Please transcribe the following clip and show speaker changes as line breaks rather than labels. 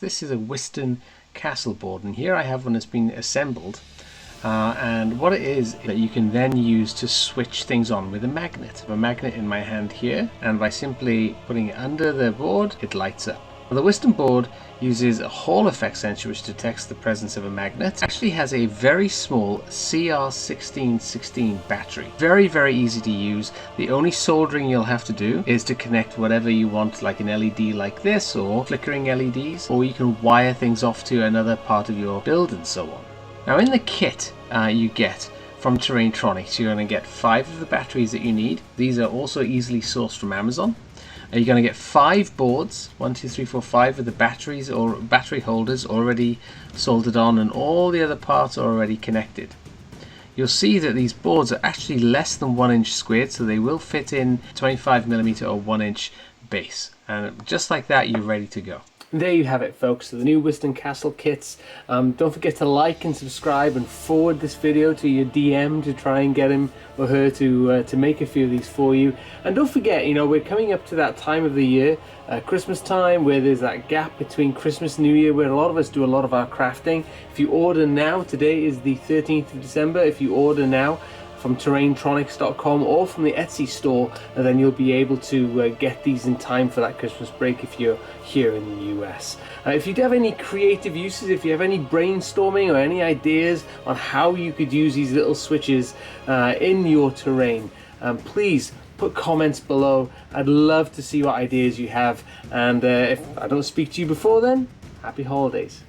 This is a Wiston Castle board, and here I have one that's been assembled. And what it is that you can then use to switch things on with a magnet. I have a magnet in my hand here, and by simply putting it under the board, it lights up. The Wiston board uses a Hall effect sensor which detects the presence of a magnet. It actually has a very small CR1616 battery. Very, very easy to use. The only soldering you'll have to do is to connect whatever you want, like an LED like this, or flickering LEDs, or you can wire things off to another part of your build and so on. Now in the kit you get from Terrain-Tronics, you're going to get 5 of the batteries that you need. These are also easily sourced from Amazon. You're going to get 5 boards, 1, 2, 3, 4, 5 with the batteries or battery holders already soldered on, and all the other parts are already connected. You'll see that these boards are actually less than 1 inch squared, so they will fit in 25mm or 1 inch base. And just like that, you're ready to go. And there you have it, folks, so the new Wiston Castle kits. Don't forget to like and subscribe and forward this video to your DM to try and get him or her to make a few of these for you. And don't forget, you know, we're coming up to that time of the year, Christmas time, where there's that gap between Christmas and New Year where a lot of us do a lot of our crafting. If you order now, today is the 13th of December, if you order now from Terrain-Tronics.com or from the Etsy store, and then you'll be able to get these in time for that Christmas break if you're here in the US. If you have any creative uses, if you have any brainstorming or any ideas on how you could use these little switches in your terrain, please put comments below. I'd love to see what ideas you have, and if I don't speak to you before then, happy holidays.